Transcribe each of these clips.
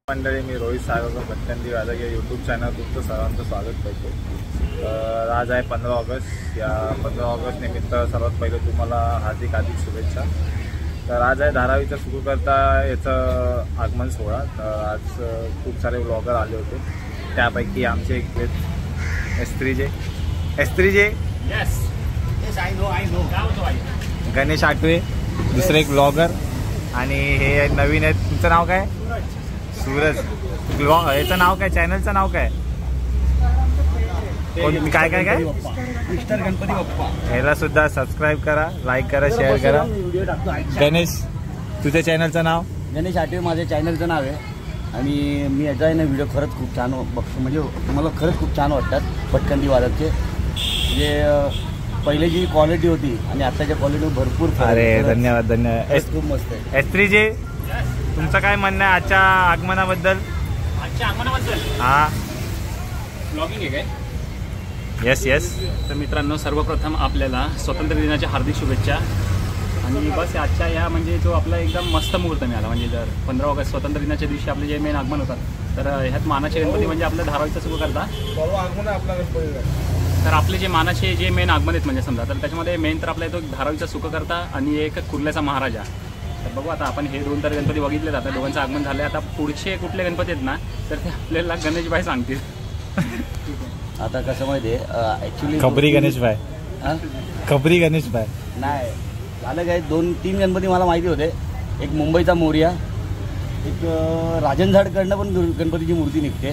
मंडळी, मी रोहित सागर भटकंती वादक या यूट्यूब चॅनल तुमचं सर्वांचं स्वागत करतो। आज आहे 15 ऑगस्ट। या 15 ऑगस्ट निमित्त सर्वात पहिले तुम्हाला हार्दिक शुभेच्छा। तर आज आहे धारावीचा सुखकर्ता याचं आगमन सोहळा। तर आज खूप सारे व्लॉगर आले होते, त्यापैकी आमचे एक एस्त्रीजे Yes, I know. Ganesh Aatve, दुसरे एक व्लॉगर, आणि हे नवीन आहेत। तुमचं नाव काय? सूरज। याचं नाव काय? चॅनलचं नाव काय? काय काय काय मिस्टर गणपती बाप्पा। याला सुद्धा सबस्क्राईब करा, लाईक करा, शेअर करा। गणेश, तुझ्या चॅनलचं नाव? गणेश आटवे माझ्या चॅनलचं नाव आहे, आणि मी याचा आहे ना व्हिडिओ खरंच खूप छान बघतो, म्हणजे मला खरंच खूप छान वाटतात भटकंती वादकचे। म्हणजे पहिले जी क्वालिटी होती आणि आताच्या क्वालिटी भरपूर फरक आहे। अरे धन्यवाद धन्यवाद, खूप मस्त आहे। एस्त्रीजे, तुमचं काय म्हणणं आहे आजच्या आगमनाबद्दल? हा, ब्लॉगिंग आहे काय? येस। तर मित्रांनो, सर्वप्रथम आपल्याला स्वातंत्र्य दिनाच्या हार्दिक शुभेच्छा। आणि बस आजच्या या म्हणजे जो आपला एकदम मस्त मुहूर्त मिळाला, म्हणजे जर 15 ऑगस्ट स्वातंत्र्य दिनाच्या दिवशी आपले जे मेन आगमन होतात, तर ह्यात मानाचे गणपती म्हणजे आपल्या धारावीचा सुखकर्ता। तर आपले जे मानाचे जे मेन आगमन आहेत म्हणजे समजा, तर त्याच्यामध्ये मेन तर आपला येतो धारावीचा सुखकर्ता आणि एक कुर्ल्याचा महाराजा। तर बघू आता आपण हे दोन तर गणपती बघितले जातात, दोघांचं आगमन झालं। आता पुढचे कुठले गणपती आहेत ना, तर ते आपल्याला गणेशभाई सांगतील। आता कसं माहिती आहे, ॲक्च्युली खबरी गणेशभाई नाही झालं काय, 2-3 गणपती मला माहिती होते। एक मुंबईचा मोरया, एक राजनझाडकडनं पण गणपतीची मूर्ती निघते,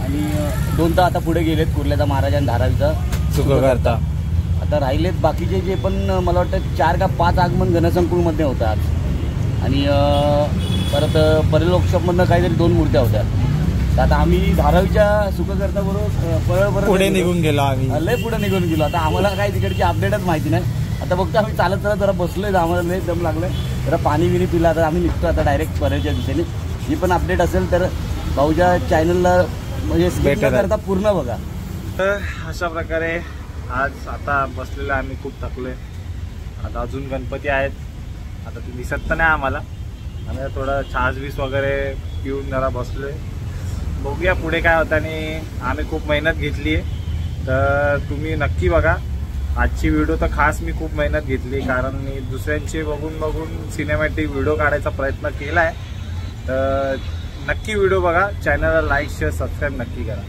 आणि 2 तर आता पुढे गेलेत, कुर्ल्याचा महाराजा आणि धारावीचा सुखकर्ता। आता राहिलेत बाकीचे जे, पण मला वाटतं 4 का 5 आगमन घनसंकुलमध्ये होतात, आणि परत परिलोकशॉपमधनं काहीतरी 2 मूर्त्या होत्या। तर आता आम्ही धारावीच्या सुखकर्ता बरोबर पुढे निघून गेलो, आम्ही लय पुढे निघून गेलो। आता आम्हाला काही तिकडची अपडेटच माहिती नाही। आता फक्त आम्ही चालत जरा बसलोय, आम्हाला लय दम लागलाय, जरा पाणी बिनी पिला, तर आम्ही निघतो आता डायरेक्ट परळच्या दिशेने। ही पण अपडेट असेल तर भाऊच्या चॅनलला म्हणजे स्किप न करता पूर्ण बघा। तर अशा प्रकारे आज आता बसलेलं आम्ही खूप थकलोय। आता अजून गणपती आहेत, आता ते दिसत तर नाही आम्हाला, आम्ही थोडं छास वगैरे पिऊन जरा बसलोय। बघूया पुढे काय होतं, आणि आम्ही खूप मेहनत घेतली आहे। तर तुम्ही नक्की बघा आजची व्हिडिओ। तर खास मी खूप मेहनत घेतली, कारण मी दुसऱ्यांचे बघून सिनेमॅटिक व्हिडिओ काढायचा प्रयत्न केला आहे। तर नक्की व्हिडिओ बघा, चॅनलला लाईक शेअर सबस्क्राईब नक्की करा।